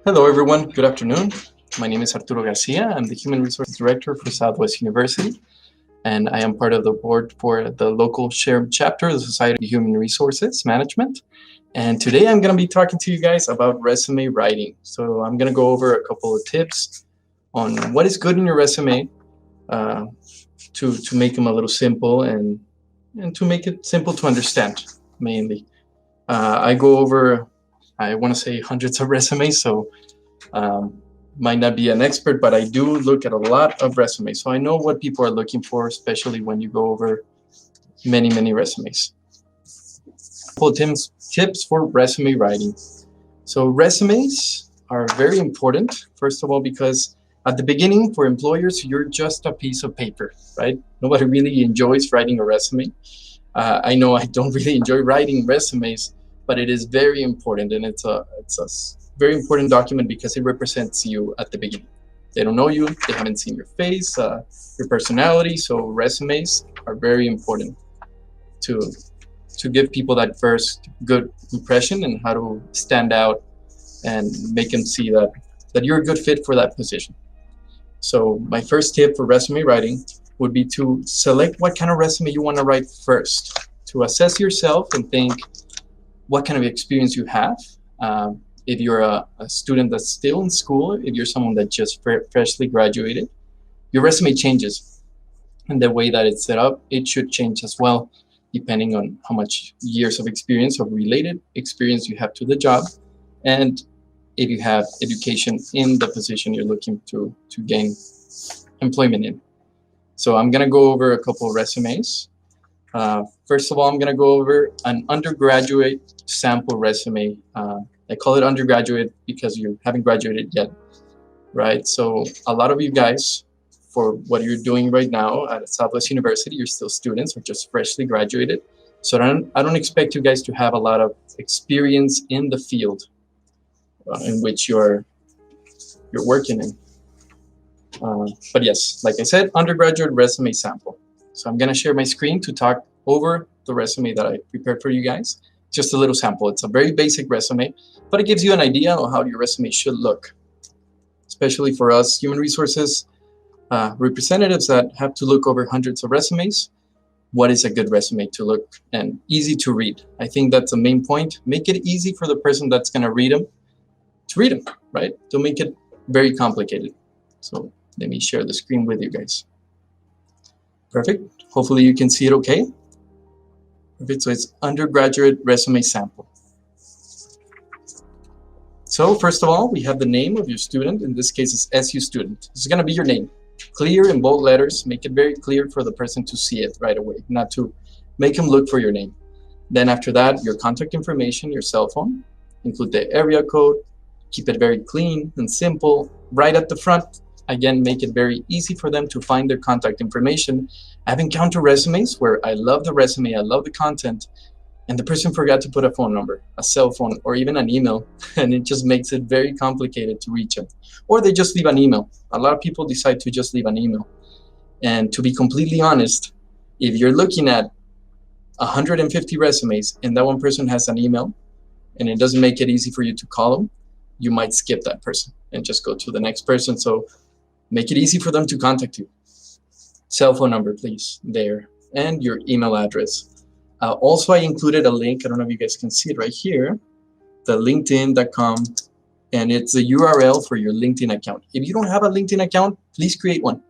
Hello everyone, good afternoon. My name is Arturo Garcia. I'm the Human Resources Director for Southwest University, and I am part of the board for the local shared chapter of the Society of Human Resources Management. And today I'm going to be talking to you guys about resume writing. So I'm going to go over a couple of tips on what is good in your resume uh, to make them a little simple and to make it simple to understand, mainly. I go over, I want to say hundreds of resumes, so might not be an expert, but I do look at a lot of resumes. So I know what people are looking for, especially when you go over many resumes. Couple of tips for resume writing. So resumes are very important, first of all, because at the beginning for employers, you're just a piece of paper, right? Nobody really enjoys writing a resume. I know I don't really enjoy writing resumes, but it is very important, and it's a very important document because it represents you at the beginning. They don't know you, they haven't seen your face, your personality, so resumes are very important to give people that first good impression and how to stand out and make them see that you're a good fit for that position. So my first tip for resume writing would be to select what kind of resume you want to write first, to assess yourself and think what kind of experience you have. If you're a student that's still in school, if you're someone that just freshly graduated, your resume changes. And the way that it's set up, it should change as well, depending on how much years of experience or related experience you have to the job, and if you have education in the position you're looking to gain employment in. So I'm gonna go over a couple of resumes. First of all, I'm gonna go over an undergraduate sample resume. I call it undergraduate because you haven't graduated yet, right? So a lot of you guys, for what you're doing right now at Southwest University, you're still students or just freshly graduated. So I don't expect you guys to have a lot of experience in the field in which you're working in. But yes, like I said, undergraduate resume sample. So I'm gonna share my screen to talk over the resume that I prepared for you guys. Just a little sample. It's a very basic resume, but it gives you an idea of how your resume should look, especially for us human resources representatives that have to look over hundreds of resumes. What is a good resume to look and easy to read? I think that's the main point. Make it easy for the person that's gonna read them to read them, right? Don't make it very complicated. So let me share the screen with you guys. Perfect. Hopefully you can see it okay. Perfect. So it's undergraduate resume sample. So first of all, we have the name of your student. In this case, it's SU student. This is going to be your name. Clear in bold letters. Make it very clear for the person to see it right away, not to make him look for your name. Then after that, your contact information, your cell phone. Include the area code. Keep it very clean and simple. Right at the front, again, make it very easy for them to find their contact information. I've encountered resumes where I love the resume, I love the content, and the person forgot to put a phone number, a cell phone, or even an email, and it just makes it very complicated to reach them. Or they just leave an email. A lot of people decide to just leave an email. And to be completely honest, if you're looking at 150 resumes and that one person has an email, and it doesn't make it easy for you to call them, you might skip that person and just go to the next person. So make it easy for them to contact you. Cell phone number, please, there, and your email address. Also, I included a link. I don't know if you guys can see it right here, the linkedin.com, and it's the URL for your LinkedIn account. If you don't have a LinkedIn account, please create one.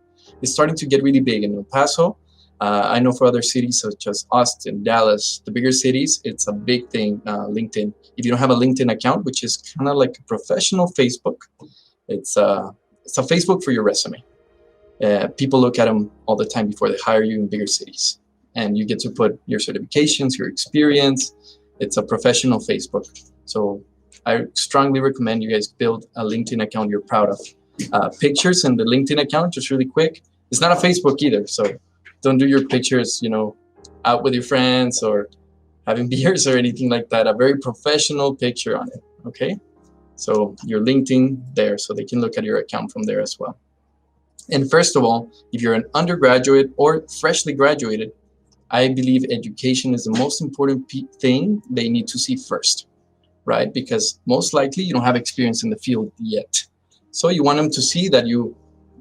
It's starting to get really big in El Paso. I know for other cities such as Austin, Dallas, the bigger cities, it's a big thing, LinkedIn. If you don't have a LinkedIn account, which is kind of like a professional Facebook, it's a Facebook for your resume. People look at them all the time before they hire you in bigger cities. And you get to put your certifications, your experience. It's a professional Facebook. So I strongly recommend you guys build a LinkedIn account you're proud of. Pictures in the LinkedIn account, just really quick. It's not a Facebook either, so don't do your pictures, out with your friends or having beers or anything like that. A very professional picture on it, okay? So your LinkedIn there, so they can look at your account from there as well. And first of all, if you're an undergraduate or freshly graduated, I believe education is the most important thing they need to see first. right? Because most likely you don't have experience in the field yet. So you want them to see that you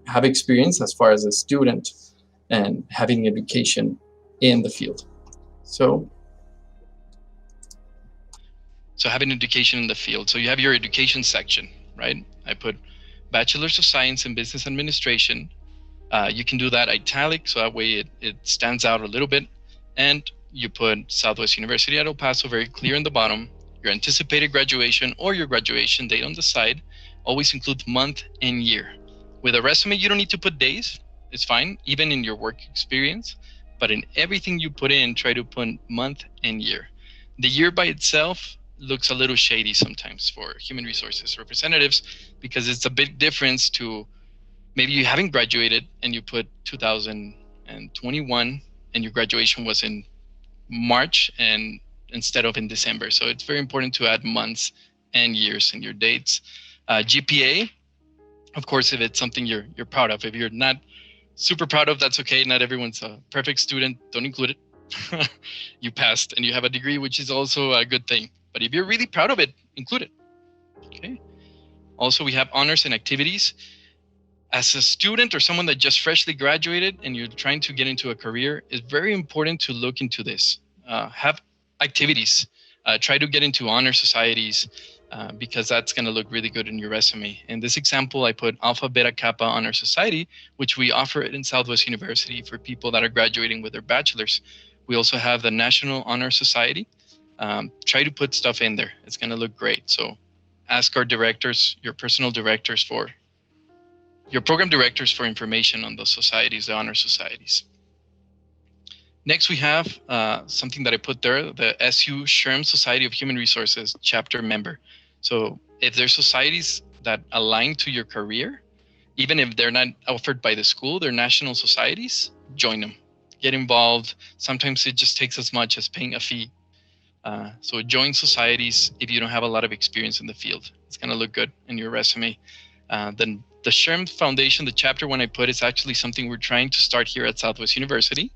have experience as far as a student and having education in the field. So having education in the field. So you have your education section, right? I put Bachelor's of Science in Business Administration. You can do that italic, so that way it stands out a little bit. And you put Southwest University at El Paso very clear in the bottom. Your anticipated graduation or your graduation date on the side. Always include month and year. With a resume, you don't need to put days. It's fine, even in your work experience. But in everything you put in, try to put month and year. The year by itself looks a little shady sometimes for human resources representatives because it's a big difference to maybe you haven't graduated and you put 2021 and your graduation was in March and instead of in December. So it's very important to add months and years in your dates. GPA, of course, if it's something you're proud of. If you're not super proud of, that's okay. Not everyone's a perfect student. Don't include it. You passed and you have a degree, which is also a good thing. But if you're really proud of it, include it. Okay. Also, we have honors and activities. As a student or someone that just freshly graduated and you're trying to get into a career, it's very important to look into this. Have activities. Try to get into honor societies because that's going to look really good in your resume. In this example, I put Alpha Beta Kappa Honor Society, which we offer it in Southwest University for people that are graduating with their bachelor's. We also have the National Honor Society. Try to put stuff in there. It's going to look great. So ask our directors, your personal directors for your program directors for information on those societies, the honor societies. Next, we have something that I put there, the SU SHRM Society of Human Resources chapter member. So if there's societies that align to your career, even if they're not offered by the school, they're national societies, join them. Get involved. Sometimes it just takes as much as paying a fee. So join societies if you don't have a lot of experience in the field. It's going to look good in your resume. Then the SHRM Foundation, the chapter one I put, is actually something we're trying to start here at Southwest University.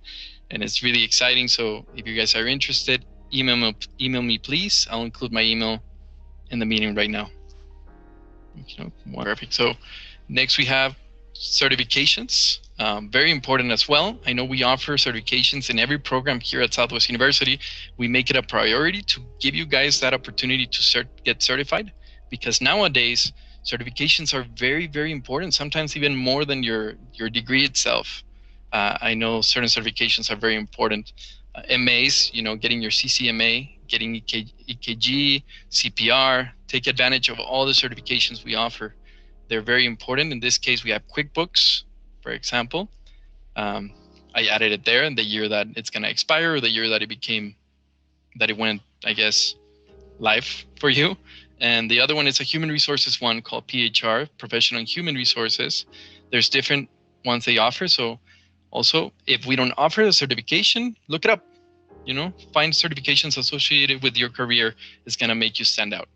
And it's really exciting. So if you guys are interested, email me, please. I'll include my email in the meeting right now. Perfect. So next we have certifications. Very important as well. I know we offer certifications in every program here at Southwest University. We make it a priority to give you guys that opportunity to get certified, because nowadays certifications are very, very important, sometimes even more than your degree itself. I know certain certifications are very important. MAs, getting your CCMA, getting EKG, CPR, take advantage of all the certifications we offer. They're very important. In this case, we have QuickBooks, for example. I added it there in the year that it's going to expire, or the year that it went, I guess, live for you. And the other one is a human resources one called PHR, Professional Human Resources. There's different ones they offer. So also, if we don't offer the certification, look it up. Find certifications associated with your career is going to make you stand out.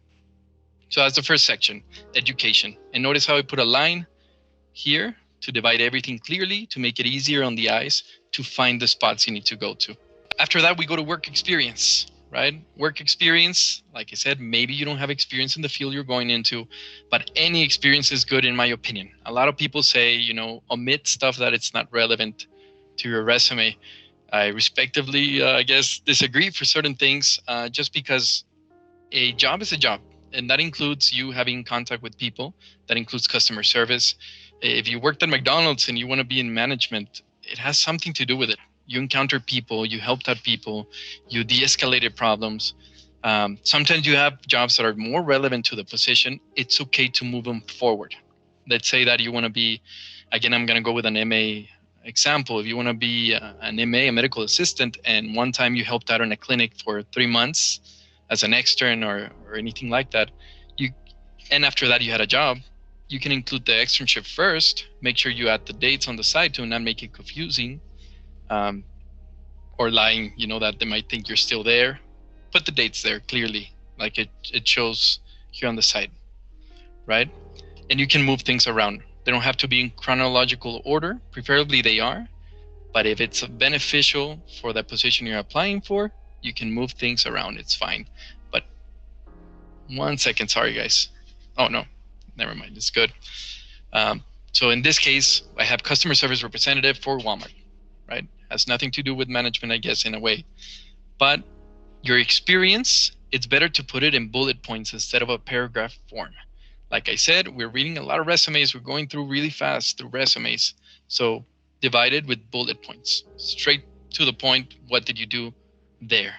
So that's the first section, education. And notice how I put a line here to divide everything clearly, to make it easier on the eyes to find the spots you need to go to. After that, we go to work experience, right? Work experience, like I said, maybe you don't have experience in the field you're going into, but any experience is good in my opinion. A lot of people say, omit stuff that it's not relevant to your resume. I respectively, I guess, disagree for certain things, just because a job is a job. And that includes you having contact with people. That includes customer service. If you worked at McDonald's and you want to be in management, it has something to do with it. You encounter people, you helped out people, you de-escalated problems. Sometimes you have jobs that are more relevant to the position. It's okay to move them forward. Let's say that you want to be, again, I'm going to go with an MA example. If you want to be an MA, a medical assistant, and one time you helped out in a clinic for 3 months as an extern or anything like that, and after that you had a job, you can include the externship first. Make sure you add the dates on the side to not make it confusing, or lying, that they might think you're still there. Put the dates there clearly, like it shows here on the side, right? And you can move things around. They don't have to be in chronological order. Preferably they are, but if it's beneficial for that position you're applying for, you can move things around. It's fine. But 1 second. Sorry, guys. Oh, no. Never mind. It's good. So in this case, I have customer service representative for Walmart, right? Has nothing to do with management, I guess, in a way. But your experience, it's better to put it in bullet points instead of a paragraph form. Like I said, we're reading a lot of resumes. We're going through really fast through resumes. So divide it with bullet points. Straight to the point, what did you do there?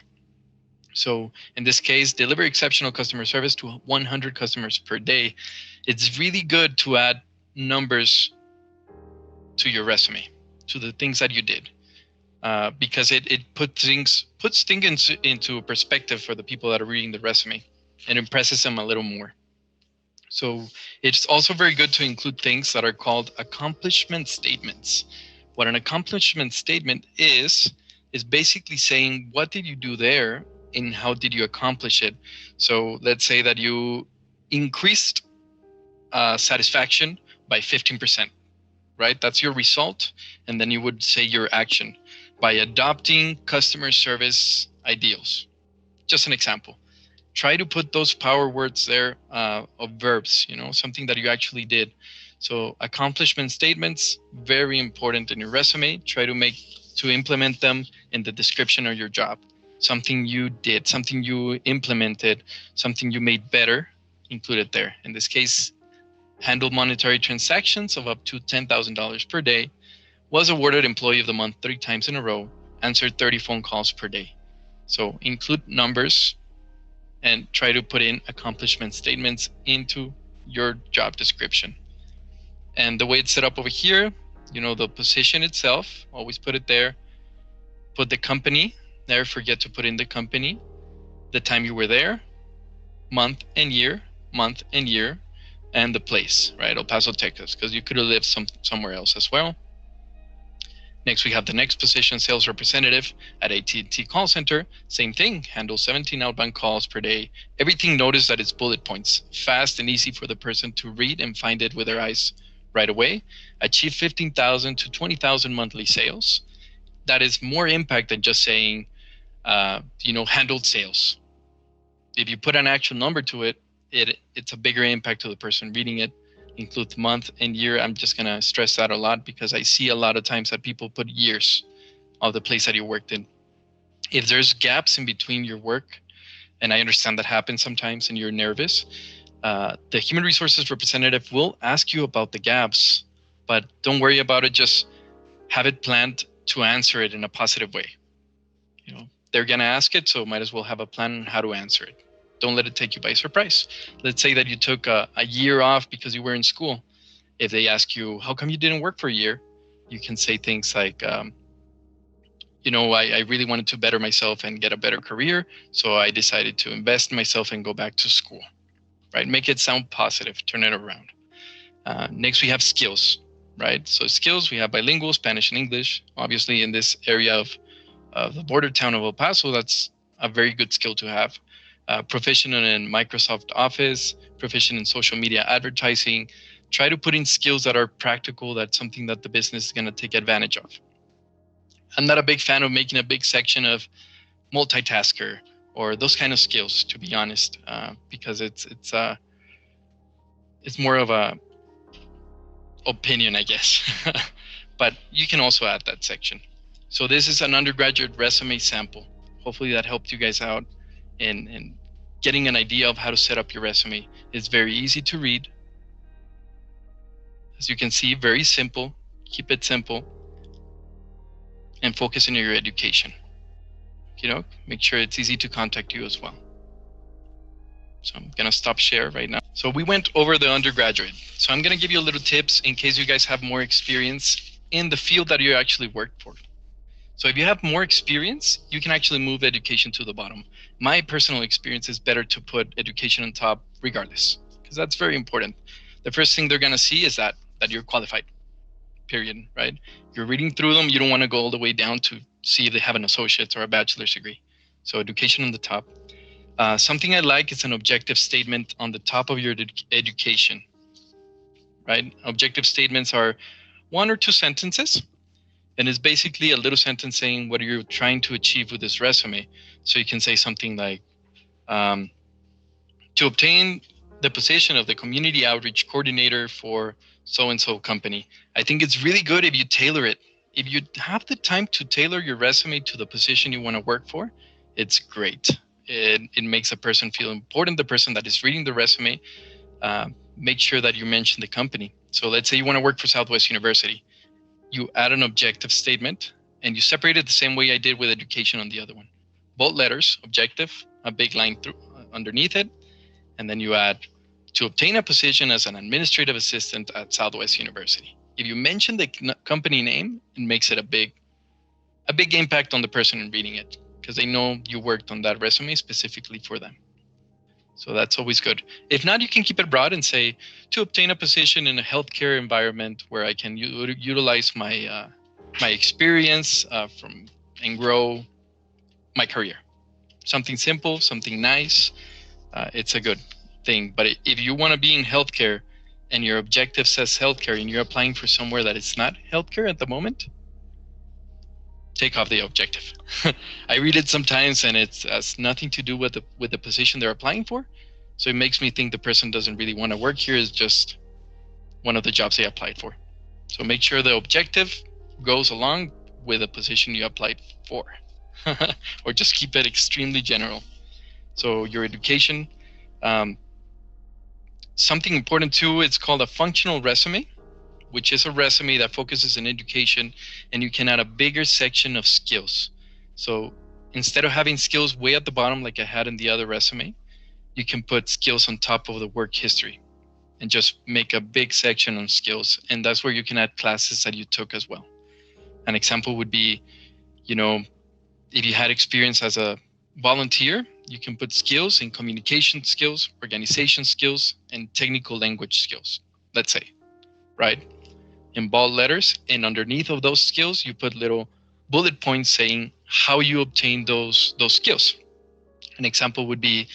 So in this case, deliver exceptional customer service to 100 customers per day. It's really good to add numbers to your resume, to the things that you did, because it puts things into perspective for the people that are reading the resume and impresses them a little more. So it's also very good to include things that are called accomplishment statements. What an accomplishment statement is basically saying, what did you do there and how did you accomplish it? So let's say that you increased satisfaction by 15%, right? That's your result. And then you would say your action by adopting customer service ideals. Just an example. Try to put those power words there of verbs, something that you actually did. So accomplishment statements, very important in your resume. Try to implement them in the description of your job. Something you did, something you implemented, something you made better, include it there. In this case, handle monetary transactions of up to $10,000 per day, was awarded Employee of the Month 3 times in a row, answered 30 phone calls per day. So include numbers and try to put in accomplishment statements into your job description. And the way it's set up over here, the position itself, always put it there. Put the company, never forget to put in the company, the time you were there, month and year, and the place, right? El Paso, Texas, because you could have lived somewhere else as well. Next, we have the next position, sales representative at AT&T call center. Same thing, handle 17 outbound calls per day. Everything, notice that it's bullet points, fast and easy for the person to read and find it with their eyes right away. Achieve 15,000 to 20,000 monthly sales. That is more impact than just saying, handled sales. If you put an actual number to it, it's a bigger impact to the person reading it. Include month and year. I'm just going to stress that a lot because I see a lot of times that people put years of the place that you worked in. If there's gaps in between your work, and I understand that happens sometimes and you're nervous, the human resources representative will ask you about the gaps, but don't worry about it. Just have it planned to answer it in a positive way. They're going to ask it, so might as well have a plan on how to answer it. Don't let it take you by surprise. Let's say that you took a year off because you were in school. If they ask you, how come you didn't work for a year? You can say things like, I really wanted to better myself and get a better career. So I decided to invest in myself and go back to school, right? Make it sound positive, turn it around. Next, we have skills, right? So skills, we have bilingual, Spanish and English. Obviously, in this area of the border town of El Paso, that's a very good skill to have. Proficient in Microsoft Office, proficient in social media advertising. Try to put in skills that are practical, that's something that the business is going to take advantage of. I'm not a big fan of making a big section of multitasker or those kind of skills, to be honest, because it's more of a opinion, I guess. But you can also add that section. So this is an undergraduate resume sample. Hopefully that helped you guys out in getting an idea of how to set up your resume. It's very easy to read. As you can see, very simple. Keep it simple and focus on your education. Make sure it's easy to contact you as well. So I'm going to stop share right now. So we went over the undergraduate. So I'm going to give you a little tips in case you guys have more experience in the field that you actually worked for. So if you have more experience, you can actually move education to the bottom. My personal experience is better to put education on top regardless, because that's very important. The first thing they're going to see is that you're qualified, period, right? You're reading through them. You don't want to go all the way down to see if they have an associate's or a bachelor's degree. So education on the top. Something I like is an objective statement on the top of your education, right? Objective statements are 1 or 2 sentences. And it's basically a little sentence saying what you're trying to achieve with this resume. So you can say something like, to obtain the position of the community outreach coordinator for so-and-so company. I think it's really good if you tailor it. If you have the time to tailor your resume to the position you want to work for, it's great. It makes a person feel important. The person that is reading the resume, make sure that you mention the company. So let's say you want to work for Southwest University. You add an objective statement and you separate it the same way I did with education on the other one. Bold letters, objective, a big line through underneath it, and then you add to obtain a position as an administrative assistant at Southwest University. If you mention the company name, it makes it a big impact on the person reading it, because they know you worked on that resume specifically for them. So that's always good. If not, you can keep it broad and say, to obtain a position in a healthcare environment where I can utilize my my experience and grow my career. Something simple, something nice. It's a good thing. But if you want to be in healthcare and your objective says healthcare and you're applying for somewhere that it's not healthcare at the moment, take off the objective. I read it sometimes and it has nothing to do with the position they're applying for. So it makes me think the person doesn't really want to work here. It's just one of the jobs they applied for. So make sure the objective goes along with the position you applied for. Or just keep it extremely general. So your education, something important too, it's called a functional resume, which is a resume that focuses on education, and you can add a bigger section of skills. So instead of having skills way at the bottom like I had in the other resume, you can put skills on top of the work history and just make a big section on skills. And that's where you can add classes that you took as well. An example would be, if you had experience as a volunteer, you can put skills in communication skills, organization skills, and technical language skills, let's say, right? In bold letters, and underneath of those skills, you put little bullet points saying how you obtain those skills. An example would be,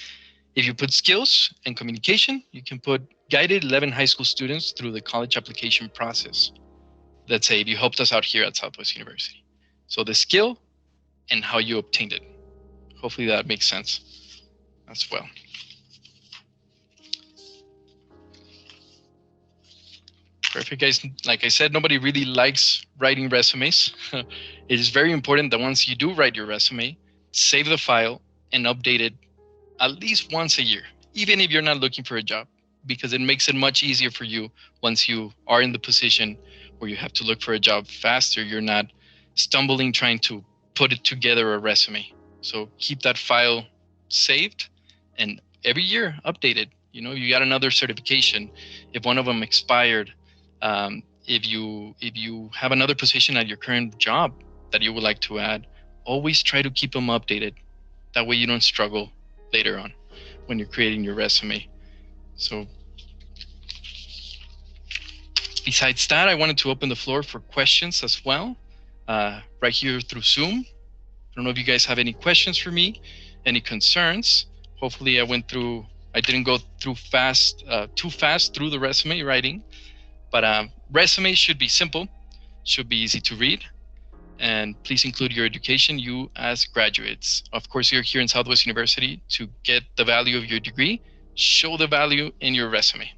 if you put skills and communication, you can put guided 11 high school students through the college application process. Let's say if you helped us out here at Southwest University. So the skill and how you obtained it. Hopefully that makes sense as well. Perfect, guys. Like I said, nobody really likes writing resumes. It is very important that once you do write your resume, save the file and update it at least once a year, even if you're not looking for a job, because it makes it much easier for you once you are in the position where you have to look for a job faster. You're not stumbling trying to put it together a resume. So keep that file saved and every year update it. You got another certification. If one of them expired, if you have another position at your current job that you would like to add, always try to keep them updated. That way you don't struggle later on when you're creating your resume. So besides that, I wanted to open the floor for questions as well, right here through Zoom. I don't know if you guys have any questions for me, any concerns. Hopefully I didn't go through too fast through the resume writing, but resume should be simple, should be easy to read, and please include your education, you as graduates. Of course, you're here in Southwest University to get the value of your degree. Show the value in your resume.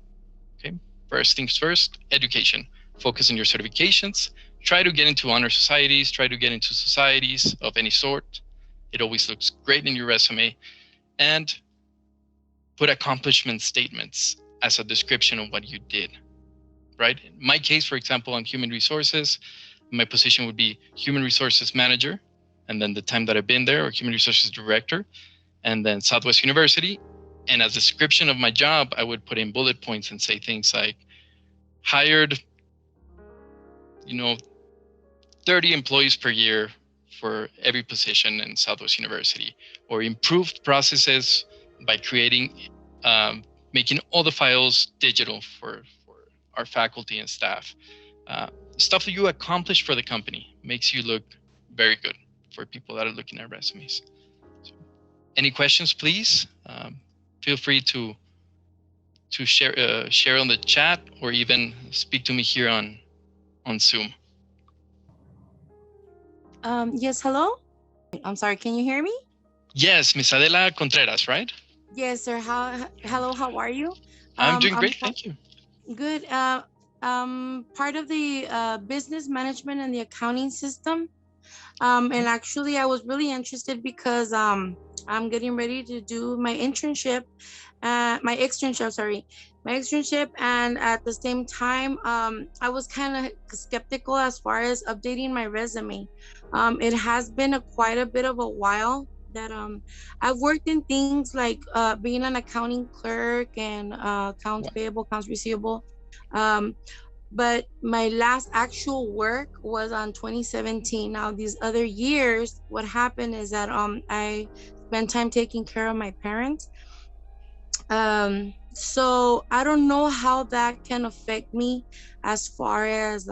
Okay, first things first, education. Focus on your certifications. Try to get into honor societies, try to get into societies of any sort. It always looks great in your resume. And put accomplishment statements as a description of what you did, right? In my case, for example, on human resources, my position would be human resources manager, and then the time that I've been there, or human resources director, and then Southwest University. And as a description of my job, I would put in bullet points and say things like hired, 30 employees per year for every position in Southwest University, or improved processes by making all the files digital for our faculty and staff. Stuff that you accomplish for the company makes you look very good for people that are looking at resumes. So, any questions, please? Feel free to share on the chat, or even speak to me here on Zoom. Yes, hello? I'm sorry, can you hear me? Yes, Miss Adela Contreras, right? Yes, sir. Hello, how are you? I'm doing I'm great, thank you. good. Part of the business management and the accounting system. And Okay. actually, I was really interested because I'm getting ready to do my internship, my externship, and at the same time, I was kind of skeptical as far as updating my resume. It has been quite a bit of a while that I've worked in things like being an accounting clerk and accounts Well, payable, accounts receivable. Um, but my last actual work was on 2017. Now these other years, what happened is that I spent time taking care of my parents. So I don't know how that can affect me as far as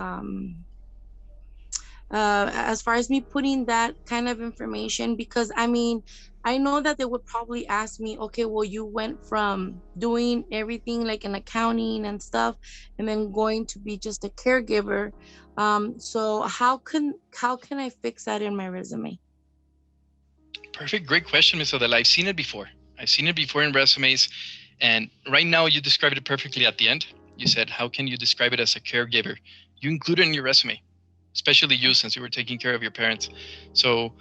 far as me putting that kind of information, because I mean, I know that they would probably ask me, okay, well, you went from doing everything like in accounting and stuff and then going to be just a caregiver. So how can I fix that in my resume? perfect, great question, Miss Adela. I've seen it before. I've seen it before in resumes, and right now you described it perfectly at the end. You said, how can you describe it as a caregiver? You include it in your resume, especially you since you were taking care of your parents. So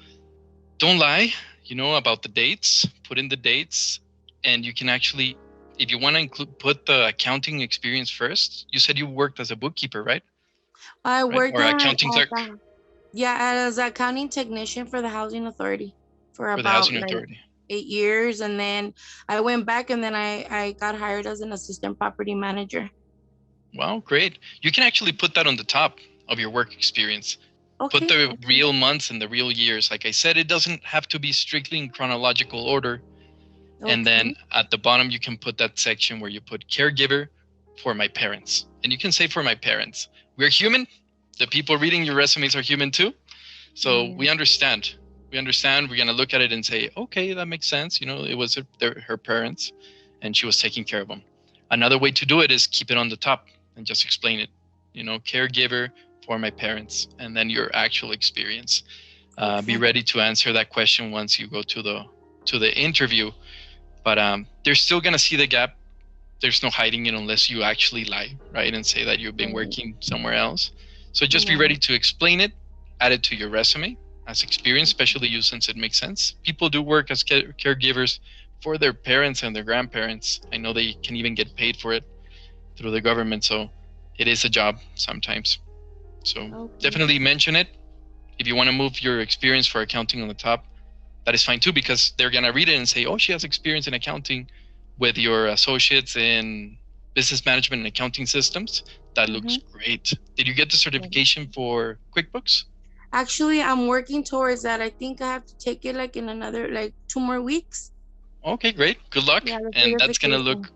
don't lie, about the dates. Put in the dates, and you can actually, if you want to include, put the accounting experience first. You said you worked as a bookkeeper, right? I Right, worked or accounting clerk yeah, as an accounting technician for the housing authority for for the about housing like authority. 8 years, and then I went back and then I got hired as an assistant property manager. Wow, great. You can actually put that on the top of your work experience. Put Okay, the okay, real months and the real years. Like I said, it doesn't have to be strictly in chronological order. And then okay. at the bottom, you can put that section where you put caregiver for my parents. And you can say for my parents. We're human. The people reading your resumes are human too. So Yeah. we understand. We understand. We're going to look at it and say, okay, that makes sense. It was her parents and she was taking care of them. Another way to do it is keep it on the top and just explain it. Caregiver for my parents, and then your actual experience. Be Okay. ready to answer that question once you go to the interview. But they're still gonna see the gap. There's no hiding it unless you actually lie, right, and say that you've been Right. working somewhere else. So just be ready Right. to explain it, add it to your resume as experience, especially you since it makes sense. People do work as caregivers for their parents and their grandparents. I know they can even get paid for it through the government, so it is a job sometimes. So Okay. definitely mention it. If you want to move your experience for accounting on the top, that is fine too, because they're gonna read it and say, "Oh, she has experience in accounting with your associates in business management and accounting systems." That looks Mm-hmm. great. Did you get the certification for QuickBooks? Actually, I'm working towards that. I think I have to take it like in another like 2 more weeks. Okay, great. Good luck, Yeah, the and that's gonna certification. look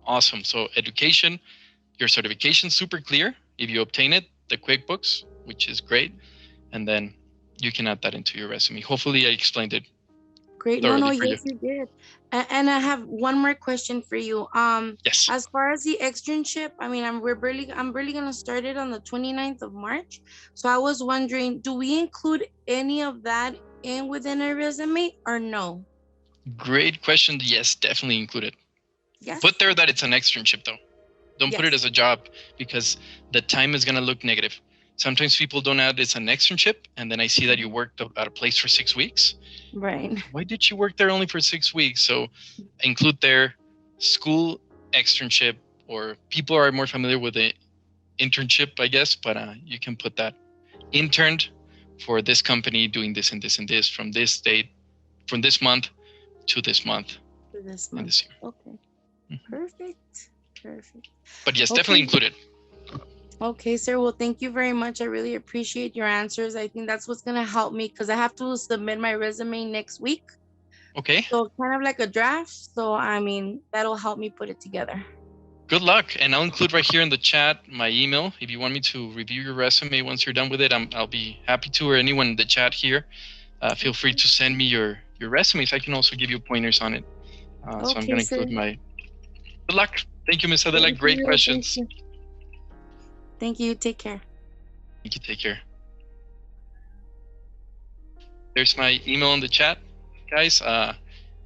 awesome. So education, your certification super clear. If you obtain it, the QuickBooks, which is great, and then you can add that into your resume. Hopefully, I explained it Great. No, no, thoroughly for you. yes, you did. And I have one more question for you. Yes. As far as the externship, I mean, I'm really gonna start it on the 29th of March. So I was wondering, do we include any of that in within a resume or no? Great question. Yes, definitely include it. Put Yes. there that it's an externship though. Don't put it Yes. as a job, because the time is going to look negative. Sometimes people don't add it's an externship, and then I see that you Mhm. worked at a place for 6 weeks. Right. Why did you work there only for 6 weeks? So include their school externship, or people are more familiar with the internship, I guess, but you can put that interned for this company doing this and this and this from this date, from this month to this month For this in month. this year. Okay. Mhm. Perfect. Perfect. But yes, definitely Okay. include it. Okay, sir. Well, thank you very much. I really appreciate your answers. I think that's what's gonna help me because I have to submit my resume next week. Okay. So kind of like a draft. So I mean, that'll help me put it together. Good luck, and I'll include right here in the chat my email. If you want me to review your resume once you're done with it, I'll be happy to. Or anyone in the chat here, feel free Okay. to send me your resumes. I can also give you pointers on it. So I'm Okay, going to sir. include my. Good luck. Thank you, Ms. Adela. Thank Great you. Thank questions. you. Thank you. Take care. Thank you. Take care. There's my email in the chat, guys.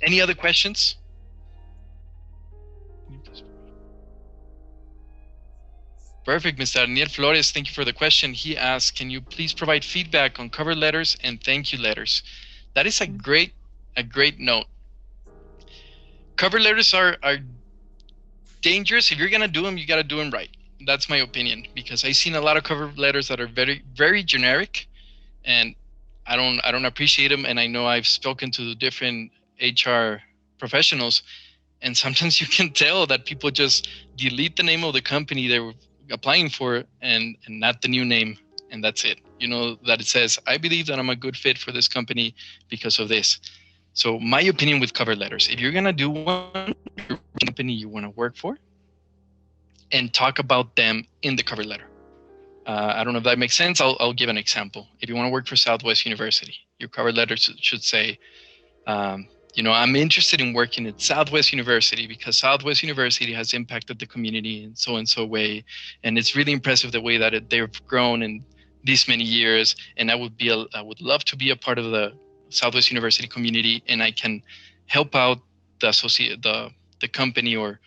Any other questions? Perfect, Mr. Daniel Flores. Thank you for the question. He asked, can you please provide feedback on cover letters and thank you letters? That is a great note. Cover letters are dangerous. If you're gonna do them, you gotta do them right. That's my opinion, because I've seen a lot of cover letters that are very, very generic, and I don't appreciate them. And I know I've spoken to different HR professionals, and sometimes you can tell that people just delete the name of the company they were applying for and not the new name, and that's it. You know, that it says, I believe that I'm a good fit for this company because of this. So my opinion with cover letters, if you're gonna do one, company you want to work for, and talk about them in the cover letter. I don't know if that makes sense. I'll give an example. If you want to work for Southwest University, your cover letter should say, I'm interested in working at Southwest University because Southwest University has impacted the community in so and so way, and it's really impressive the way that they've grown in these many years. And I would love to be a part of the Southwest University community, and I can help out the company, or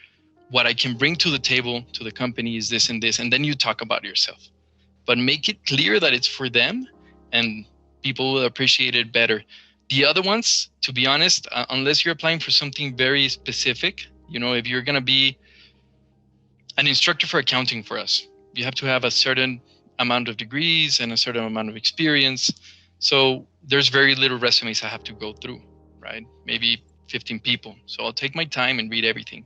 what I can bring to the table to the company is this and this, and then you talk about yourself. But make it clear that it's for them, and people will appreciate it better. The other ones, to be honest, unless you're applying for something very specific, if you're going to be an instructor for accounting for us, you have to have a certain amount of degrees and a certain amount of experience. So there's very little resumes I have to go through, right? Maybe 15 people. So I'll take my time and read everything.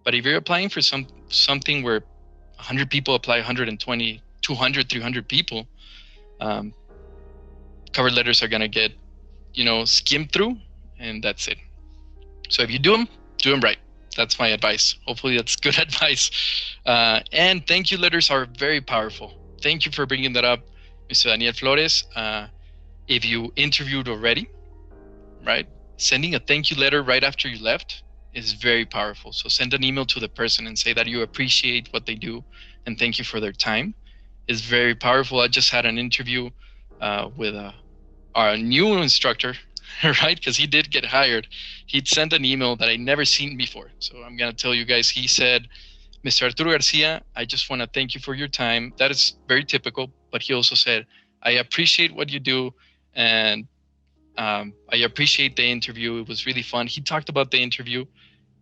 But if you're applying for something where 100 people apply, 120, 200, 300 people, cover letters are going to get, skimmed through, and that's it. So if you do them right. That's my advice. Hopefully that's good advice. And thank you letters are very powerful. Thank you for bringing that up, Mr. Daniel Flores. If you interviewed already, right, sending a thank you letter right after you left is very powerful. So send an email to the person and say that you appreciate what they do and thank you for their time. Is very powerful. I just had an interview with our new instructor, right? Because he did get hired. He'd sent an email that I never seen before. So I'm gonna tell you guys. He said, "Mr. Arturo Garcia, I just want to thank you for your time." That is very typical. But he also said, "I appreciate what you do, and I appreciate the interview. It was really fun." He talked about the interview,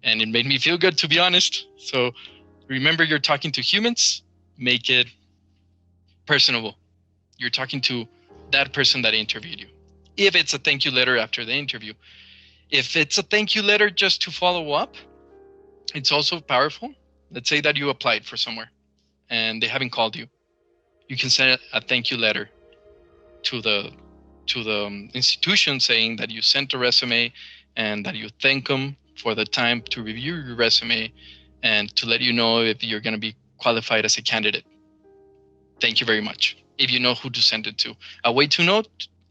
and it made me feel good, to be honest. So remember, you're talking to humans. Make it personable. You're talking to that person that interviewed you. If it's a thank you letter after the interview. If it's a thank you letter just to follow up, it's also powerful. Let's say that you applied for somewhere and they haven't called you. You can send a thank you letter to the institution saying that you sent a resume and that you thank them for the time to review your resume and to let you know if you're going to be qualified as a candidate. Thank you very much. If you know who to send it to. A way to know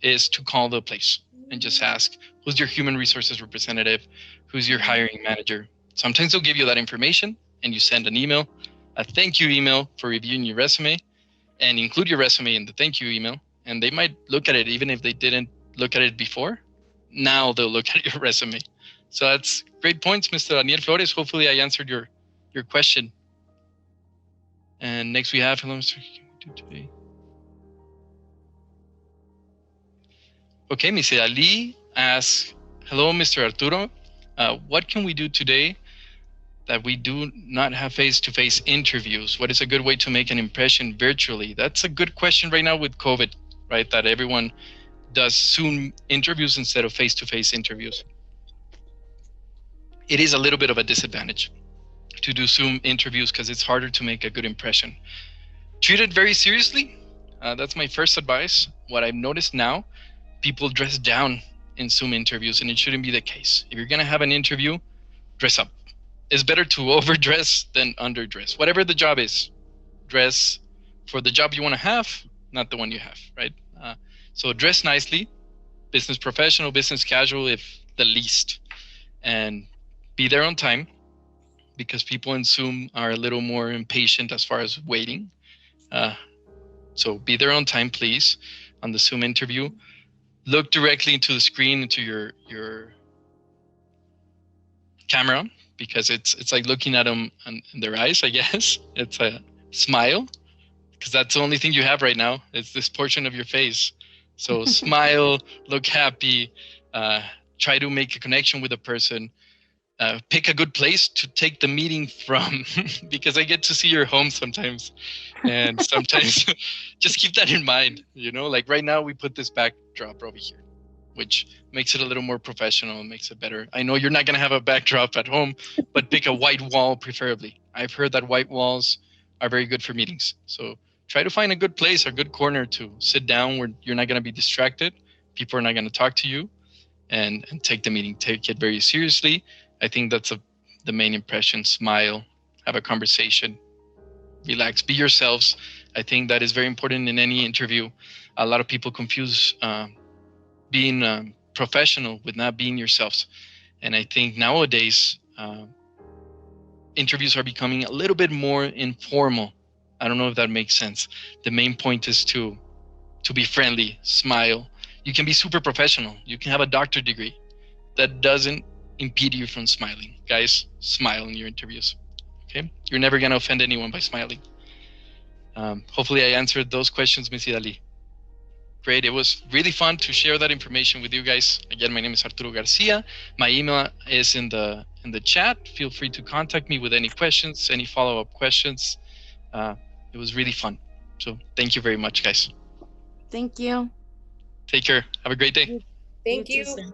is to call the place and just ask, who's your human resources representative? Who's your hiring manager? Sometimes they'll give you that information and you send an email, a thank you email for reviewing your resume, and include your resume in the thank you email. And they might look at it even if they didn't look at it before. Now they'll look at your resume. So that's great points, Mr. Daniel Flores. Hopefully I answered your question. And next we have, hello, Mr. Okay, Mr. Ali asks, hello, Mr. Arturo. What can we do today that we do not have face-to-face interviews? What is a good way to make an impression virtually? That's a good question right now with COVID, right? That everyone does Zoom interviews instead of face-to-face interviews. It is a little bit of a disadvantage to do Zoom interviews because it's harder to make a good impression. Treat it very seriously. That's my first advice. What I've noticed now, people dress down in Zoom interviews, and it shouldn't be the case. If you're going to have an interview, dress up. It's better to overdress than underdress. Whatever the job is, dress for the job you want to have, not the one you have, right? So dress nicely, business professional, business casual, if the least, and be there on time, because people in Zoom are a little more impatient as far as waiting. So be there on time, please, on the Zoom interview. Look directly into the screen, into your camera, because it's like looking at them in their eyes, I guess. It's a smile, because that's the only thing you have right now. It's this portion of your face. So smile, look happy, try to make a connection with a person. Pick a good place to take the meeting from, because I get to see your home sometimes, and sometimes just keep that in mind. Like right now we put this backdrop over here, which makes it a little more professional, makes it better. I know you're not going to have a backdrop at home, but pick a white wall preferably. I've heard that white walls are very good for meetings. So try to find a good place, a good corner to sit down where you're not going to be distracted. People are not going to talk to you, and take the meeting. Take it very seriously. I think that's the main impression. Smile, have a conversation, relax, be yourselves. I think that is very important in any interview. A lot of people confuse being professional with not being yourselves. And I think nowadays, interviews are becoming a little bit more informal. I don't know if that makes sense. The main point is to be friendly, smile. You can be super professional. You can have a doctorate degree. That doesn't impede you from smiling. Guys, smile in your interviews. Okay? You're never going to offend anyone by smiling. Hopefully I answered those questions, Ms. Idali. Great. It was really fun to share that information with you guys. Again, my name is Arturo Garcia. My email is in the chat. Feel free to contact me with any questions, any follow-up questions. It was really fun. So thank you very much, guys. Thank you. Take care. Have a great day. Thank You you. too, sir.